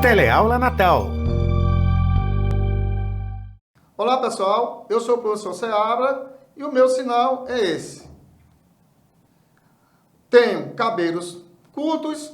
Teleaula Natal. Olá pessoal, eu sou o professor Seabra e o meu sinal é esse. Tenho cabelos curtos,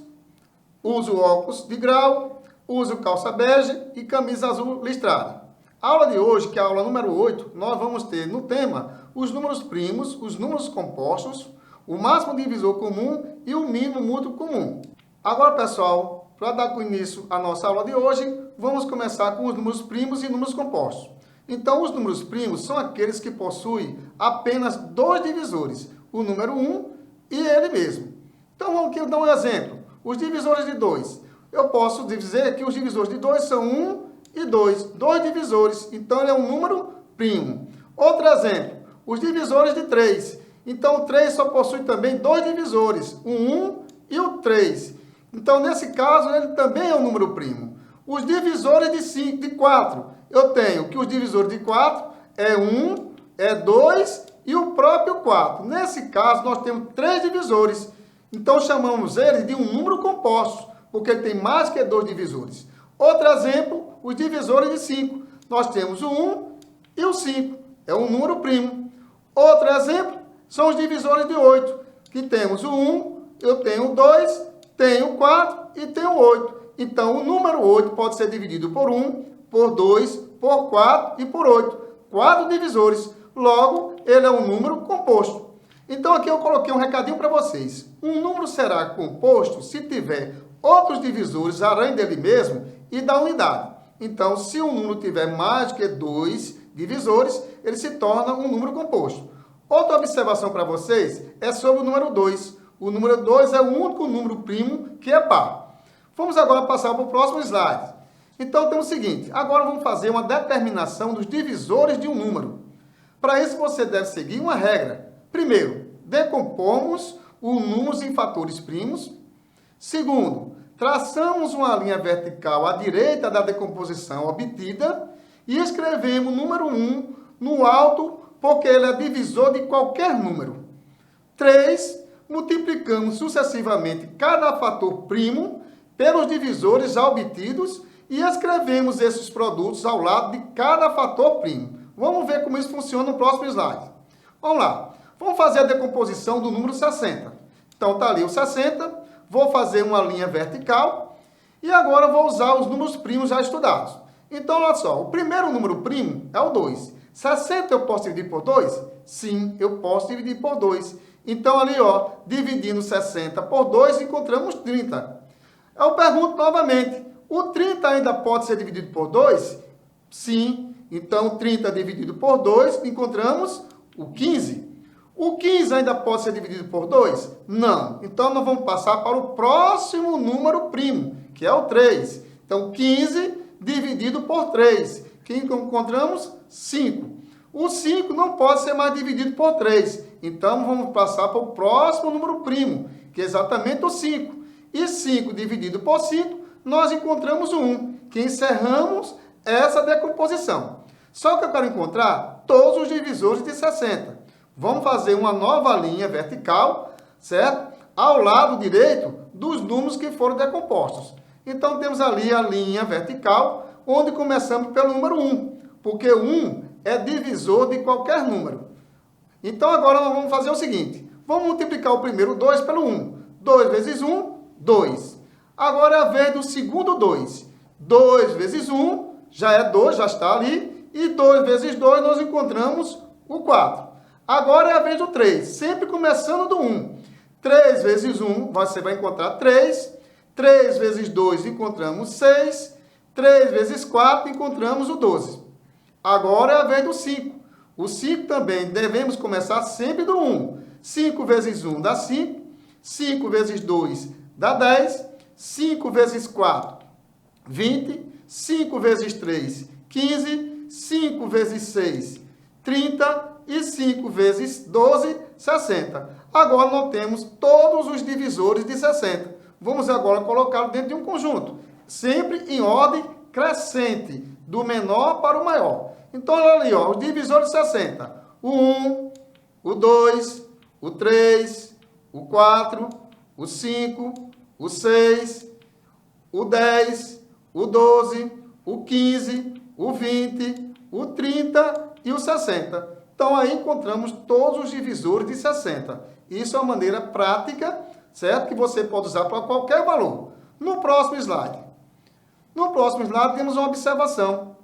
uso óculos de grau, uso calça bege e camisa azul listrada. A aula de hoje, que é a aula número 8, nós vamos ter no tema os números primos, os números compostos, o máximo divisor comum e o mínimo múltiplo comum. Agora pessoal, para dar início à nossa aula de hoje, vamos começar com os números primos e números compostos. Então, os números primos são aqueles que possuem apenas dois divisores, o número 1 e ele mesmo. Então, vamos aqui dar um exemplo. Os divisores de 2. Eu posso dizer que os divisores de 2 são 1 e 2. Dois divisores, então ele é um número primo. Outro exemplo, os divisores de 3. Então, o 3 só possui também dois divisores, o 1 e o 3. Então, nesse caso, ele também é um número primo. Os divisores de 4. Eu tenho que os divisores de 4 é 1, é 2 e o próprio 4. Nesse caso, nós temos 3 divisores. Então, chamamos ele de um número composto, porque ele tem mais que 2 divisores. Outro exemplo, os divisores de 5. Nós temos o 1 e o 5. É um número primo. Outro exemplo são os divisores de 8, que temos o 1, eu tenho o 2, tenho o 4 e tenho o 8. Então, o número 8 pode ser dividido por 1, por 2, por 4 e por 8. 4 divisores. Logo, ele é um número composto. Então, aqui eu coloquei um recadinho para vocês. Um número será composto se tiver outros divisores além dele mesmo e da unidade. Então, se um número tiver mais que 2 divisores, ele se torna um número composto. Outra observação para vocês é sobre o número 2. O número 2 é o único número primo que é par. Vamos agora passar para o próximo slide. Então, temos o seguinte. Agora vamos fazer uma determinação dos divisores de um número. Para isso, você deve seguir uma regra. Primeiro, decompomos os números em fatores primos. Segundo, traçamos uma linha vertical à direita da decomposição obtida e escrevemos o número 1 no alto, porque ele é divisor de qualquer número. 3. Multiplicamos sucessivamente cada fator primo pelos divisores já obtidos e escrevemos esses produtos ao lado de cada fator primo. Vamos ver como isso funciona no próximo slide. Vamos lá. Vamos fazer a decomposição do número 60. Então, está ali o 60. Vou fazer uma linha vertical. E agora vou usar os números primos já estudados. Então, olha só. O primeiro número primo é o 2. 60 eu posso dividir por 2? Sim, eu posso dividir por 2. Então, ali, ó, dividindo 60 por 2, encontramos 30. Eu pergunto novamente. O 30 ainda pode ser dividido por 2? Sim. Então, 30 dividido por 2, encontramos o 15. O 15 ainda pode ser dividido por 2? Não. Então, nós vamos passar para o próximo número primo, que é o 3. Então, 15 dividido por 3, que encontramos 5. O 5 não pode ser mais dividido por 3. Então, vamos passar para o próximo número primo, que é exatamente o 5. E 5 dividido por 5, nós encontramos o 1, que encerramos essa decomposição. Só que eu quero encontrar todos os divisores de 60. Vamos fazer uma nova linha vertical, certo? Ao lado direito dos números que foram decompostos. Então, temos ali a linha vertical, onde começamos pelo número 1, porque o 1 é divisor de qualquer número. Então, agora nós vamos fazer o seguinte. Vamos multiplicar o primeiro 2 pelo 1. 2 vezes 1, 2. Agora é a vez do segundo 2. 2 vezes 1 já é 2, já está ali. E 2 vezes 2 nós encontramos o 4. Agora é a vez do 3, sempre começando do 1. 3 vezes 1, você vai encontrar 3. 3 vezes 2 encontramos 6. 3 vezes 4 encontramos o 12. Agora é a vez do 5. O 5 também devemos começar sempre do 1. 5 vezes 1 dá 5. 5 vezes 2 dá 10. 5 vezes 4, 20. 5 vezes 3, 15. 5 vezes 6, 30. E 5 vezes 12, 60. Agora nós temos todos os divisores de 60. Vamos agora colocá-los dentro de um conjunto. Sempre em ordem crescente, do menor para o maior. Então, olha ali, ó, os divisores de 60. O 1, o 2, o 3, o 4, o 5, o 6, o 10, o 12, o 15, o 20, o 30 e o 60. Então, aí encontramos todos os divisores de 60. Isso é uma maneira prática, certo? Que você pode usar para qualquer valor. No próximo slide. No próximo slide, temos uma observação.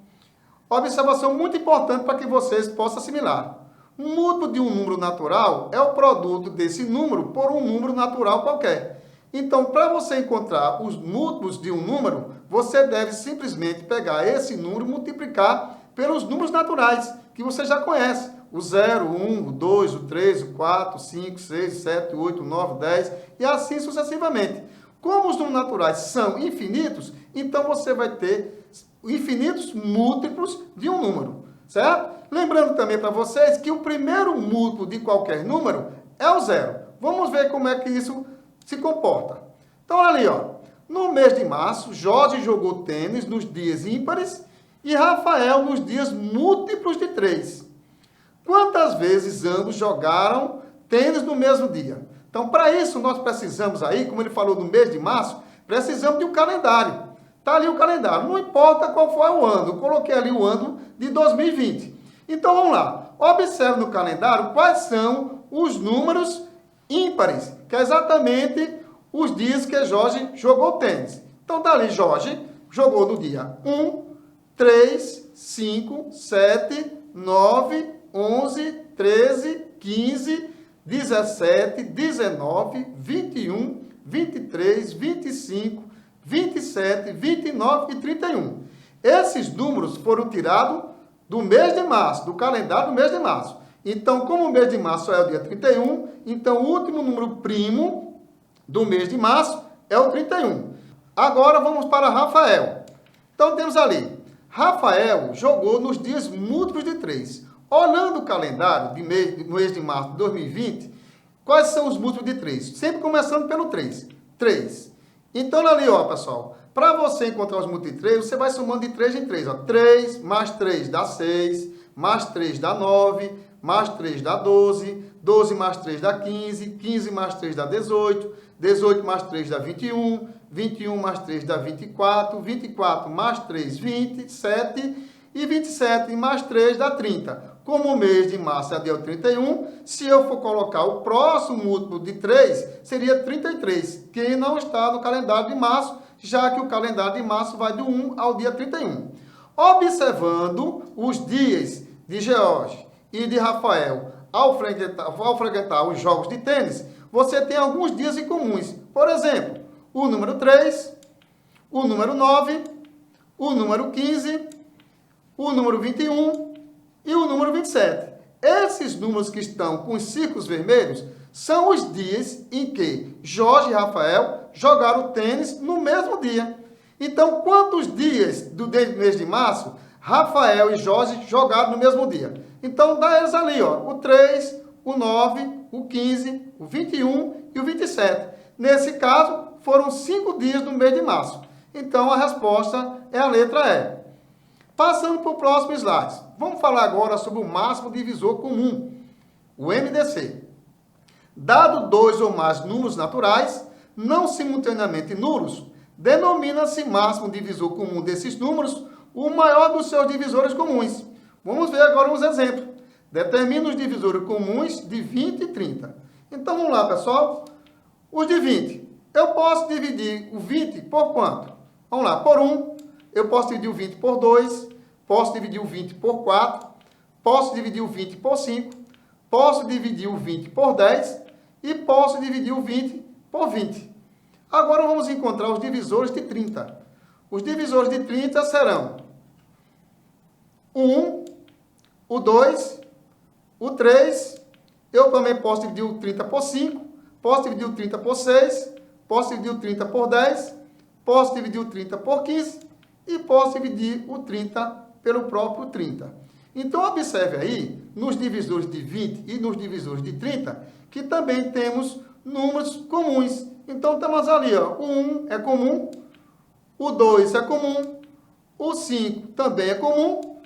Uma observação muito importante para que vocês possam assimilar. O múltiplo de um número natural é o produto desse número por um número natural qualquer. Então, para você encontrar os múltiplos de um número, você deve simplesmente pegar esse número e multiplicar pelos números naturais, que você já conhece. O 0, o 1, o 2, o 3, o 4, o 5, 6, 7, 8, 9, 10 e assim sucessivamente. Como os números naturais são infinitos, então você vai ter infinitos múltiplos de um número, certo? Lembrando também para vocês que o primeiro múltiplo de qualquer número é o 0. Vamos ver como é que isso se comporta. Então, olha ali, ó. No mês de março, Jorge jogou tênis nos dias ímpares e Rafael nos dias múltiplos de 3. Quantas vezes ambos jogaram tênis no mesmo dia? Então, para isso, nós precisamos aí, como ele falou no mês de março, precisamos de um calendário. Está ali o calendário. Não importa qual foi o ano. Eu coloquei ali o ano de 2020. Então, vamos lá. Observe no calendário quais são os números ímpares, que é exatamente os dias que Jorge jogou tênis. Então, está ali, Jorge jogou no dia 1, 3, 5, 7, 9, 11, 13, 15, 17, 19, 21, 23, 25, 27, 29 e 31. Esses números foram tirados do mês de março, do calendário do mês de março. Então, como o mês de março é o dia 31, então o último número primo do mês de março é o 31. Agora vamos para Rafael. Então, temos ali, Rafael jogou nos dias múltiplos de 3. Olhando o calendário do mês de março de 2020, quais são os múltiplos de 3? Sempre começando pelo 3. 3. Então, ali, ó, pessoal, para você encontrar os múltiplos de 3, você vai somando de 3 em 3. Ó. 3 mais 3 dá 6, mais 3 dá 9, mais 3 dá 12, 12 mais 3 dá 15, 15 mais 3 dá 18, 18 mais 3 dá 21, 21 mais 3 dá 24, 24 mais 3, 27 e 27 mais 3 dá 30. Como o mês de março é dia 31, se eu for colocar o próximo múltiplo de 3, seria 33, que não está no calendário de março, já que o calendário de março vai do 1 ao dia 31. Observando os dias de George e de Rafael ao frequentar os jogos de tênis, você tem alguns dias em comuns. Por exemplo, o número 3, o número 9, o número 15, o número 21 e o número 27. Esses números que estão com os círculos vermelhos são os dias em que Jorge e Rafael jogaram tênis no mesmo dia. Então, quantos dias do mês de março Rafael e Jorge jogaram no mesmo dia? Então, dá eles ali, ó, o 3, o 9, o 15, o 21 e o 27. Nesse caso, foram 5 dias no mês de março. Então, a resposta é a letra E. Passando para o próximo slide. Vamos falar agora sobre o máximo divisor comum, o MDC. Dado 2 ou mais números naturais, não simultaneamente nulos, denomina-se máximo divisor comum desses números o maior dos seus divisores comuns. Vamos ver agora uns exemplos. Determina os divisores comuns de 20 e 30. Então, vamos lá, pessoal. Os de 20. Eu posso dividir o 20 por quanto? Vamos lá, por 1. Eu posso dividir o 20 por 2. Posso dividir o 20 por 4. Posso dividir o 20 por 5. Posso dividir o 20 por 10. E posso dividir o 20 por 20. Agora, vamos encontrar os divisores de 30. Os divisores de 30 serão o 1, o 2, o 3. Eu também posso dividir o 30 por 5. Posso dividir o 30 por 6. Posso dividir o 30 por 10. Posso dividir o 30 por 15. E posso dividir o 30 pelo próprio 30. Então, observe aí, nos divisores de 20 e nos divisores de 30, que também temos números comuns. Então, temos ali, ó, o 1 é comum, o 2 é comum, o 5 também é comum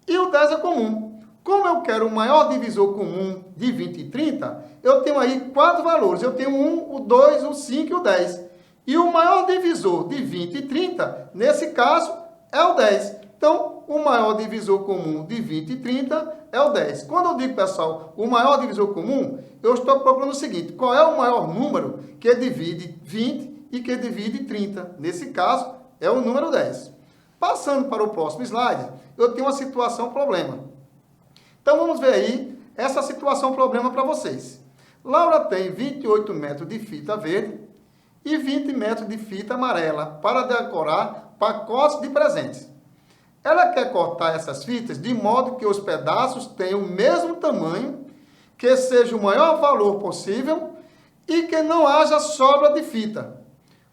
e o 10 é comum. Como eu quero o maior divisor comum de 20 e 30, eu tenho aí 4 valores. Eu tenho o 1, o 2, o 5 e o 10. E o maior divisor de 20 e 30, nesse caso, é o 10. Então, o maior divisor comum de 20 e 30 é o 10. Quando eu digo, pessoal, o maior divisor comum, eu estou procurando o seguinte: qual é o maior número que divide 20 e que divide 30? Nesse caso, é o número 10. Passando para o próximo slide, eu tenho uma situação problema. Então, vamos ver aí essa situação problema para vocês. Laura tem 28 metros de fita verde e 20 metros de fita amarela para decorar pacotes de presentes. Ela quer cortar essas fitas de modo que os pedaços tenham o mesmo tamanho, que seja o maior valor possível e que não haja sobra de fita.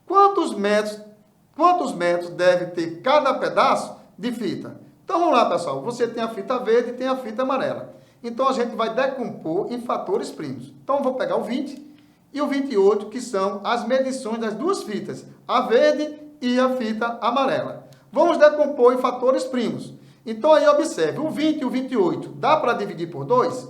Quantos metros deve ter cada pedaço de fita? Então vamos lá, pessoal. Você tem a fita verde e tem a fita amarela. Então a gente vai decompor em fatores primos. Então eu vou pegar o 20 e o 28, que são as medições das duas fitas, a verde e a fita amarela. Vamos decompor em fatores primos. Então aí observe, o 20 e o 28, dá para dividir por 2?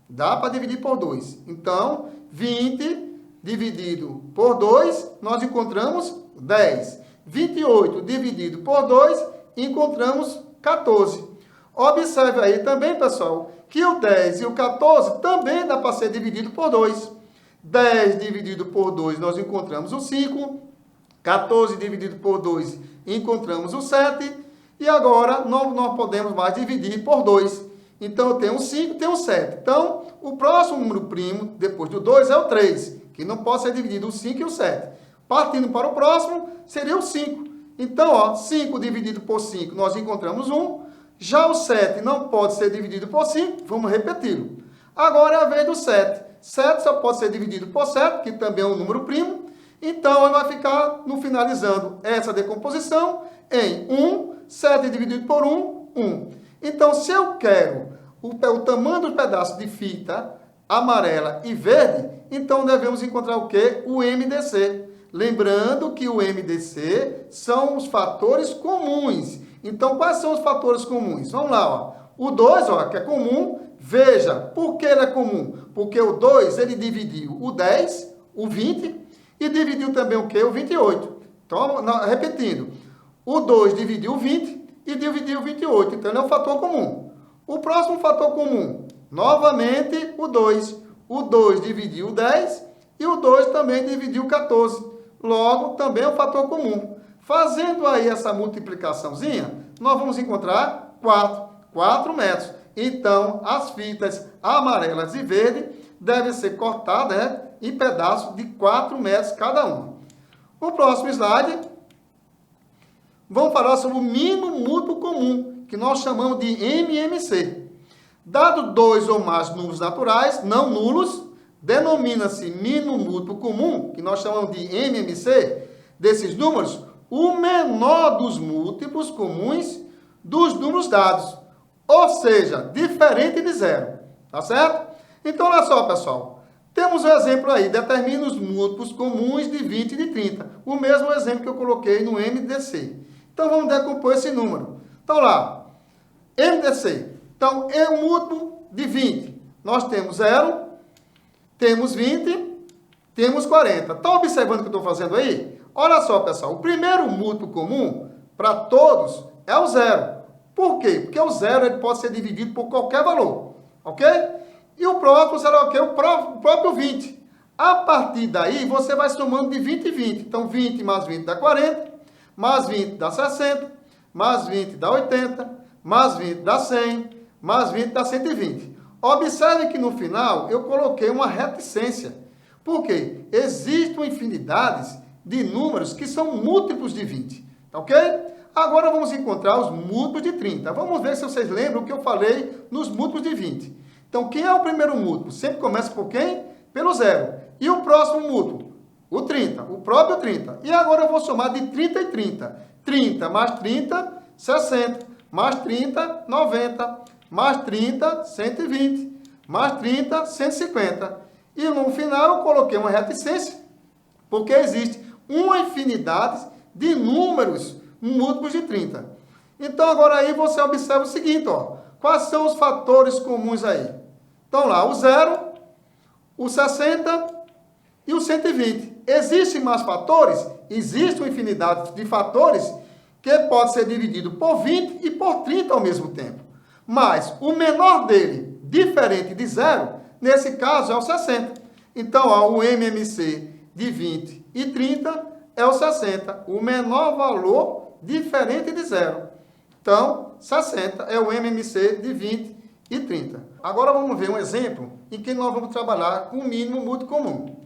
Dá para dividir por 2. Então, 20 dividido por 2, nós encontramos 10. 28 dividido por 2, encontramos 14. Observe aí também, pessoal, que o 10 e o 14 também dá para ser dividido por 2. 10 dividido por 2, nós encontramos o 5. 14 dividido por 2, encontramos o 7. E agora, não podemos mais dividir por 2. Então, eu tenho um 5, tenho um 7. Então, o próximo número primo, depois do 2, é o 3, que não pode ser dividido o 5 e o 7. Partindo para o próximo, seria o 5. Então, ó, 5 dividido por 5, nós encontramos 1. Já o 7 não pode ser dividido por 5, vamos repeti-lo. Agora é a vez do 7. 7 só pode ser dividido por 7, que também é um número primo. Então, ele vai ficar, no finalizando essa decomposição, em 1, 7 dividido por 1, 1. Então, se eu quero o tamanho dos pedaços de fita amarela e verde, então devemos encontrar o quê? O MDC. Lembrando que o MDC são os fatores comuns. Então, quais são os fatores comuns? Vamos lá, ó. O 2, ó, que é comum. Veja, por que ele é comum? Porque o 2, ele dividiu o 10, o 20, e dividiu também o quê? O 28. Então, repetindo, o 2 dividiu o 20 e dividiu o 28. Então, ele é um fator comum. O próximo fator comum, novamente, o 2. O 2 dividiu o 10 e o 2 também dividiu o 14. Logo, também é um fator comum. Fazendo aí essa multiplicaçãozinha, nós vamos encontrar 4 metros. Então, as fitas amarelas e verde devem ser cortadas, né, em pedaços de 4 metros cada uma. No próximo slide, vamos falar sobre o mínimo múltiplo comum, que nós chamamos de MMC. Dado 2 ou mais números naturais, não nulos, denomina-se mínimo múltiplo comum, que nós chamamos de MMC, desses números, o menor dos múltiplos comuns dos números dados, ou seja, diferente de zero, tá certo? Então, olha só, pessoal, temos um exemplo aí, determina os múltiplos comuns de 20 e de 30, o mesmo exemplo que eu coloquei no MDC. Então, vamos decompor esse número. Então, lá, MDC, então, é um múltiplo de 20, nós temos 0, temos 20, temos 40. Está observando o que eu estou fazendo aí? Olha só, pessoal, o primeiro múltiplo comum para todos é o 0. Por quê? Porque o 0 ele pode ser dividido por qualquer valor, ok? E o próximo será o quê? O próprio 20. A partir daí, você vai somando de 20 em 20. Então, 20 mais 20 dá 40, mais 20 dá 60, mais 20 dá 80, mais 20 dá 100, mais 20 dá 120. Observe que no final eu coloquei uma reticência. Por quê? Existem infinidades de números que são múltiplos de 20, ok? Agora vamos encontrar os múltiplos de 30. Vamos ver se vocês lembram o que eu falei nos múltiplos de 20. Então, quem é o primeiro múltiplo? Sempre começa por quem? Pelo 0. E o próximo múltiplo? O 30, o próprio 30. E agora eu vou somar de 30 e 30. 30 mais 30, 60. Mais 30, 90. Mais 30, 120. Mais 30, 150. E no final eu coloquei uma reticência, porque existe uma infinidade de números múltiplos de 30. Então, agora aí você observa o seguinte, ó. Quais são os fatores comuns aí? Então, lá, o 0, o 60 e o 120. Existem mais fatores? Existe uma infinidade de fatores que pode ser dividido por 20 e por 30 ao mesmo tempo. Mas o menor dele, diferente de zero, nesse caso é o 60. Então, ó, o MMC de 20 e 30 é o 60. O menor valor diferente de zero. Então, 60 é o MMC de 20 e 30. Agora vamos ver um exemplo em que nós vamos trabalhar com o mínimo múltiplo comum.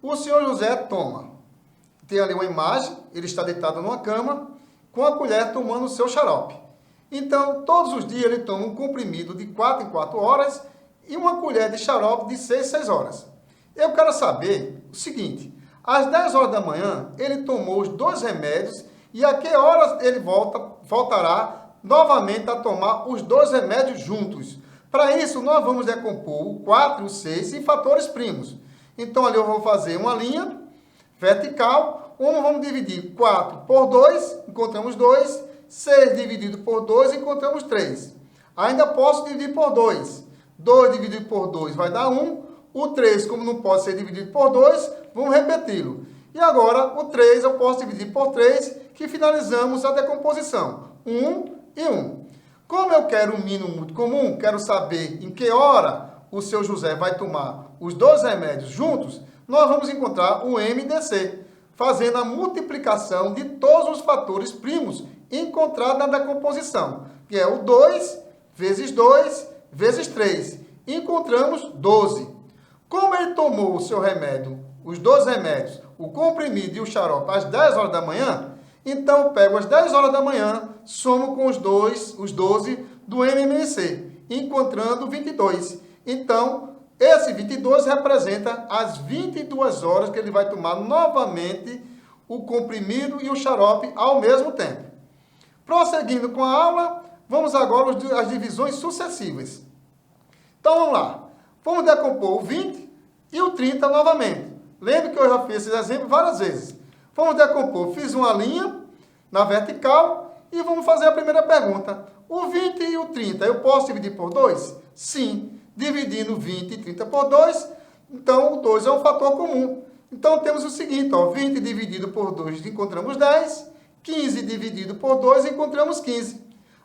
O senhor José toma. Tem ali uma imagem, ele está deitado numa cama, com a colher tomando o seu xarope. Então, todos os dias ele toma um comprimido de 4 em 4 horas e uma colher de xarope de 6 em 6 horas. Eu quero saber o seguinte, às 10 horas da manhã, ele tomou os 2 remédios e a que horas ele voltará novamente a tomar os 2 remédios juntos. Para isso, nós vamos decompor o 4 e o 6 em fatores primos. Então, ali eu vou fazer uma linha vertical, onde vamos dividir 4 por 2, encontramos 2, 6 dividido por 2, encontramos 3. Ainda posso dividir por 2. 2 dividido por 2 vai dar 1. O 3, como não pode ser dividido por 2, vamos repeti-lo. E agora, o 3 eu posso dividir por 3, que finalizamos a decomposição. 1 e 1. Como eu quero o mínimo múltiplo comum, quero saber em que hora o seu José vai tomar os 2 remédios juntos, nós vamos encontrar o MDC, fazendo a multiplicação de todos os fatores primos encontrados na decomposição, que é o 2 vezes 2 vezes 3. Encontramos 12. Como ele tomou o seu remédio, os 2 remédios, o comprimido e o xarope às 10 horas da manhã, então eu pego às 10 horas da manhã, somo com os 12 do MMC, encontrando 22. Então, esse 22 representa as 22 horas que ele vai tomar novamente o comprimido e o xarope ao mesmo tempo. Prosseguindo com a aula, vamos agora às divisões sucessivas. Então, vamos lá. Vamos decompor o 20 e o 30 novamente. Lembre que eu já fiz esse exemplo várias vezes. Vamos decompor. Fiz uma linha na vertical e vamos fazer a primeira pergunta. O 20 e o 30, eu posso dividir por 2? Sim. Dividindo 20 e 30 por 2, então o 2 é um fator comum. Então temos o seguinte, ó, 20 dividido por 2 encontramos 10, 15 dividido por 2 encontramos 15.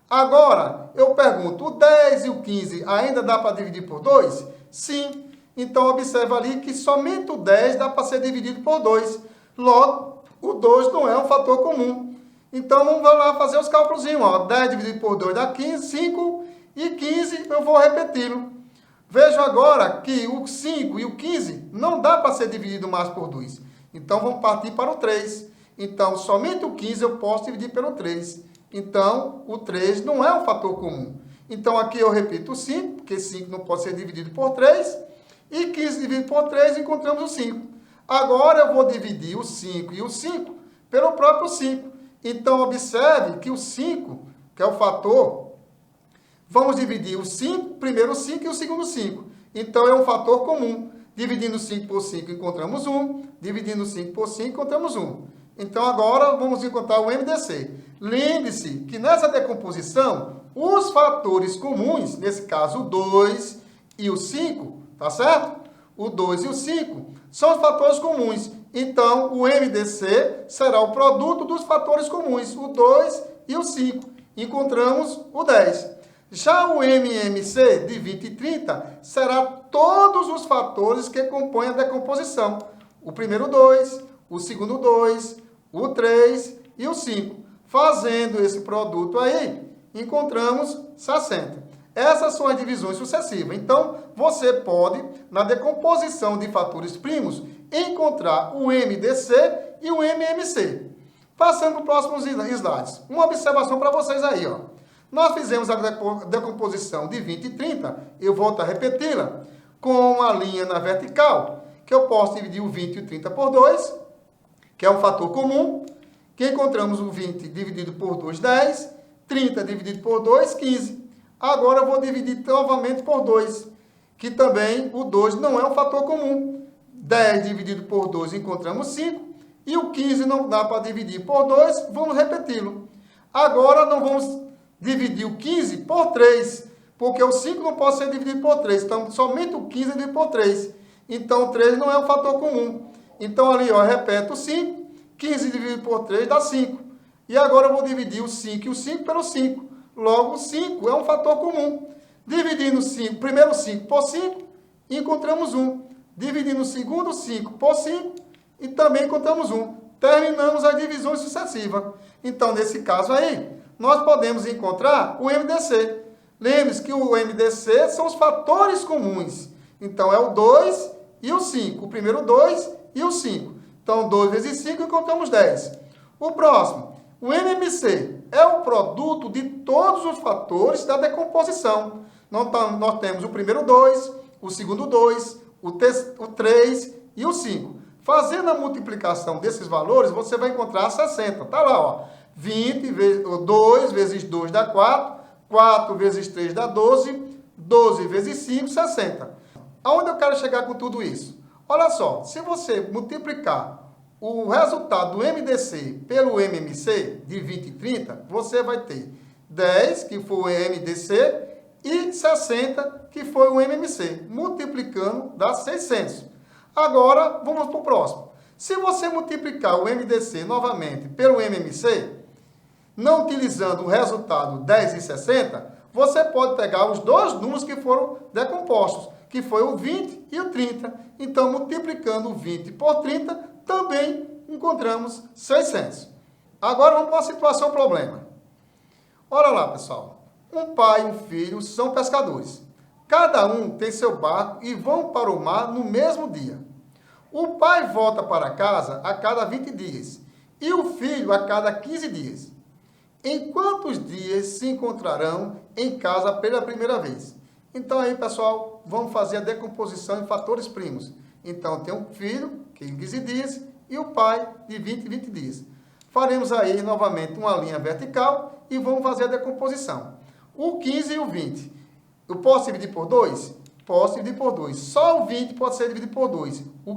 Agora, eu pergunto, o 10 e o 15 ainda dá para dividir por 2? Sim. Então observa ali que somente o 10 dá para ser dividido por 2. Logo, o 2 não é um fator comum. Então vamos lá fazer os cálculos. 10 dividido por 2 dá 15, 5 e 15 eu vou repeti-lo. Vejo agora que o 5 e o 15 não dá para ser dividido mais por 2. Então, vamos partir para o 3. Então, somente o 15 eu posso dividir pelo 3. Então, o 3 não é um fator comum. Então, aqui eu repito o 5, porque 5 não pode ser dividido por 3. E 15 dividido por 3, encontramos o 5. Agora, eu vou dividir o 5 e o 5 pelo próprio 5. Então, observe que o 5, que é o fator, vamos dividir o 5, primeiro o 5 e o segundo 5. Então, é um fator comum. Dividindo 5 por 5, encontramos 1. Dividindo 5 por 5, encontramos 1. Então, agora, vamos encontrar o MDC. Lembre-se que nessa decomposição, os fatores comuns, nesse caso o 2 e o 5, tá certo? O 2 e o 5 são os fatores comuns. Então, o MDC será o produto dos fatores comuns, o 2 e o 5. Encontramos o 10. Já o MMC de 20 e 30 será todos os fatores que compõem a decomposição. O primeiro 2, o segundo 2, o 3 e o 5. Fazendo esse produto aí, encontramos 60. Essas são as divisões sucessivas. Então, você pode, na decomposição de fatores primos, encontrar o MDC e o MMC. Passando para os próximos slides. Uma observação para vocês aí, ó. Nós fizemos a decomposição de 20 e 30, eu volto a repeti-la, com uma linha na vertical, que eu posso dividir o 20 e o 30 por 2, que é um fator comum, que encontramos o 20 dividido por 2, 10, 30 dividido por 2, 15. Agora eu vou dividir novamente por 2, que também o 2 não é um fator comum. 10 dividido por 2 encontramos 5, e o 15 não dá para dividir por 2, vamos repeti-lo. Agora nós vamos dividir o 15 por 3, porque o 5 não pode ser dividido por 3, então somente o 15 é dividido por 3. Então, o 3 não é um fator comum. Então, ali, ó, repete o 5. 15 dividido por 3 dá 5. E agora eu vou dividir o 5 e o 5 pelo 5. Logo, o 5 é um fator comum. Dividindo o primeiro 5 por 5, encontramos 1. Dividindo o segundo 5 por 5, e também encontramos 1. Terminamos as divisões sucessivas. Então, nesse caso aí, nós podemos encontrar o MDC. Lembre-se que o MDC são os fatores comuns. Então, é o 2 e o 5. O primeiro 2 e o 5. Então, 2 vezes 5, encontramos 10. O próximo, o MMC, é o produto de todos os fatores da decomposição. Nós temos o primeiro 2, o segundo 2, o 3 e o 5. Fazendo a multiplicação desses valores, você vai encontrar 60. Está lá, ó. 20 vezes 2 vezes 2 dá 4, 4 vezes 3 dá 12, 12 vezes 5, 60. Aonde eu quero chegar com tudo isso? Olha só, se você multiplicar o resultado do MDC pelo MMC, de 20 e 30, você vai ter 10, que foi o MDC, e 60, que foi o MMC. Multiplicando, dá 600. Agora, vamos para o próximo. Se você multiplicar o MDC novamente pelo MMC, não utilizando o resultado 10 e 60, você pode pegar os dois números que foram decompostos, que foi o 20 e o 30. Então, multiplicando o 20 por 30, também encontramos 600. Agora, vamos para a situação problema. Olha lá, pessoal. Um pai e um filho são pescadores. Cada um tem seu barco e vão para o mar no mesmo dia. O pai volta para casa a cada 20 dias e o filho a cada 15 dias. Em quantos dias se encontrarão em casa pela primeira vez? Então aí, pessoal, vamos fazer a decomposição em fatores primos. Então, tem um filho, que em 15 dias, e o pai, de 20 em 20 dias. Faremos aí, novamente, uma linha vertical e vamos fazer a decomposição. O 15 e o 20. Eu posso dividir por 2? Posso dividir por 2. Só o 20 pode ser dividido por 2. O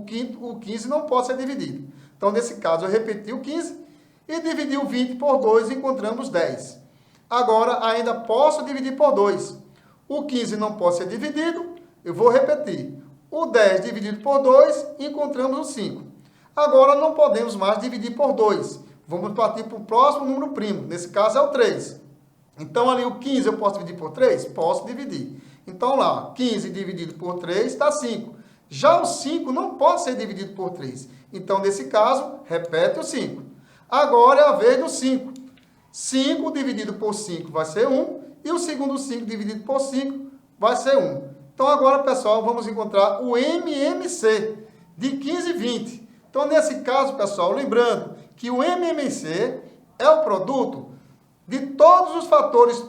15 não pode ser dividido. Então, nesse caso, eu repeti o 15 e dividi o 20 por 2 e encontramos 10. Agora, ainda posso dividir por 2. O 15 não pode ser dividido, eu vou repetir. O 10 dividido por 2, encontramos o 5. Agora, não podemos mais dividir por 2. Vamos partir para o próximo número primo. Nesse caso, é o 3. Então, ali o 15 eu posso dividir por 3? Posso dividir. Então, lá, 15 dividido por 3 dá 5. Já o 5 não pode ser dividido por 3. Então, nesse caso, repete o 5. Agora é a vez do 5. 5 dividido por 5 vai ser 1. E o segundo 5 dividido por 5 vai ser 1. Então, agora, pessoal, vamos encontrar o MMC de 15 e 20. Então, nesse caso, pessoal, lembrando que o MMC é o produto de todos os fatores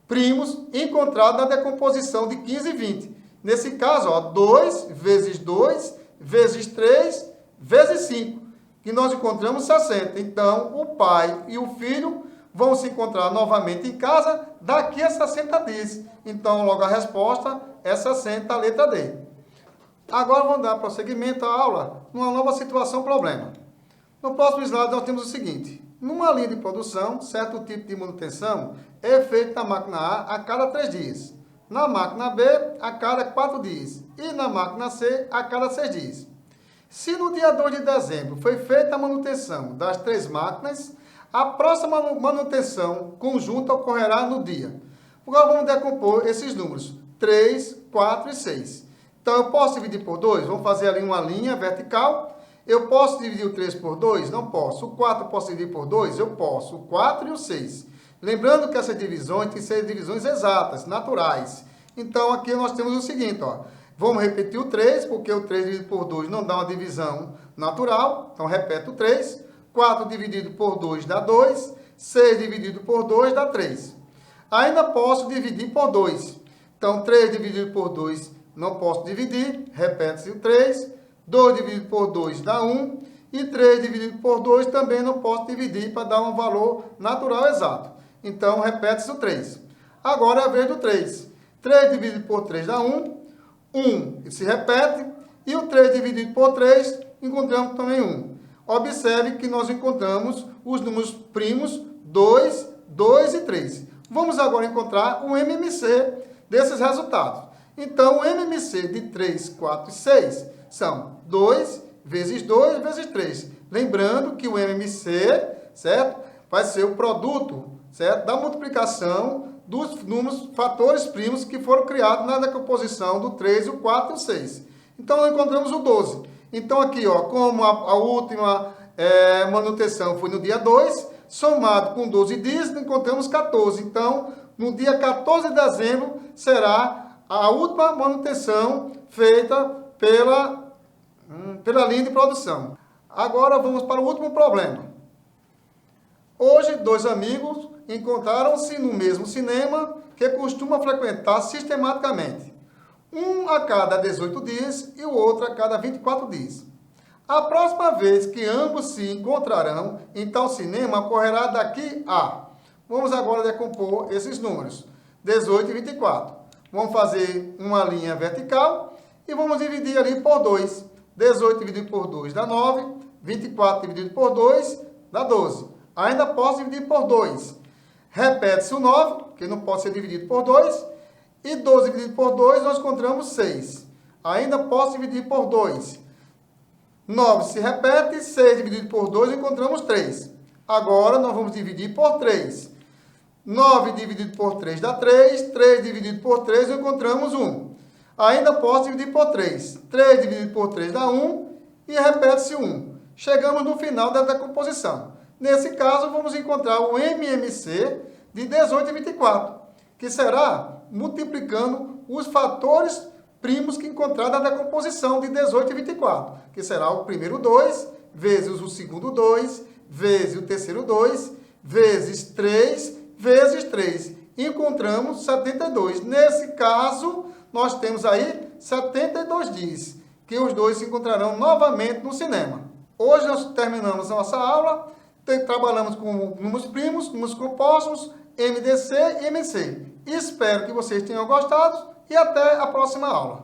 primos encontrados na decomposição de 15 e 20. Nesse caso, ó, 2 vezes 2 vezes 3 vezes 5, que nós encontramos 60. Então, o pai e o filho vão se encontrar novamente em casa daqui a 60 dias. Então, logo a resposta é 60, a letra D. Agora, vamos dar prosseguimento à aula numa nova situação problema. No próximo slide, nós temos o seguinte. Numa linha de produção, certo tipo de manutenção é feito na máquina A cada 3 dias, na máquina B a cada 4 dias e na máquina C a cada 6 dias. Se no dia 2 de dezembro foi feita a manutenção das 3 máquinas, a próxima manutenção conjunta ocorrerá no dia. Agora vamos decompor esses números, 3, 4 e 6. Então eu posso dividir por 2? Vamos fazer ali uma linha vertical. Eu posso dividir o 3 por 2? Não posso. O 4 eu posso dividir por 2? Eu posso. O 4 e o 6. Lembrando que essas divisões têm que ser divisões exatas, naturais. Então, aqui nós temos o seguinte, ó. Vamos repetir o 3, porque o 3 dividido por 2 não dá uma divisão natural. Então, repete o 3. 4 dividido por 2 dá 2. 6 dividido por 2 dá 3. Ainda posso dividir por 2. Então, 3 dividido por 2 não posso dividir. Repete-se o 3. 2 dividido por 2 dá 1. E 3 dividido por 2 também não posso dividir para dar um valor natural exato. Então, repete-se o 3. Agora é a vez do 3. 3 dividido por 3 dá 1. 1 se repete. E o 3 dividido por 3, encontramos também 1. Observe que nós encontramos os números primos 2, 2 e 3. Vamos agora encontrar o MMC desses resultados. Então, o MMC de 3, 4 e 6 são 2 vezes 2 vezes 3. Lembrando que o MMC, certo? Vai ser o produto, certo? Da multiplicação dos números, fatores primos que foram criados na decomposição do 3, o 4 e o 6. Então, nós encontramos o 12. Então, aqui, ó, como a última manutenção foi no dia 2, somado com 12 dias, encontramos 14. Então, no dia 14 de dezembro, será a última manutenção feita pela linha de produção. Agora, vamos para o último problema. Hoje, dois amigos encontraram-se no mesmo cinema que costuma frequentar sistematicamente. Um a cada 18 dias e o outro a cada 24 dias. A próxima vez que ambos se encontrarão em tal cinema ocorrerá daqui a... Vamos agora decompor esses números. 18 e 24. Vamos fazer uma linha vertical e vamos dividir ali por 2. 18 dividido por 2 dá 9. 24 dividido por 2 dá 12. Ainda posso dividir por 2. Repete-se o 9, que não pode ser dividido por 2. E 12 dividido por 2, nós encontramos 6. Ainda posso dividir por 2. 9 se repete, 6 dividido por 2, encontramos 3. Agora, nós vamos dividir por 3. 9 dividido por 3 dá 3. 3 dividido por 3, encontramos 1. Ainda posso dividir por 3. 3 dividido por 3 dá 1. E repete-se 1. Chegamos no final da decomposição. Nesse caso, vamos encontrar o MMC de 18 e 24, que será multiplicando os fatores primos que encontrar na decomposição de 18 e 24, que será o primeiro 2, vezes o segundo 2, vezes o terceiro 2, vezes 3, vezes 3. Encontramos 72. Nesse caso, nós temos aí 72 dias, que os dois se encontrarão novamente no cinema. Hoje nós terminamos a nossa aula. Trabalhamos com números primos, números compostos, MDC e MC. Espero que vocês tenham gostado e até a próxima aula.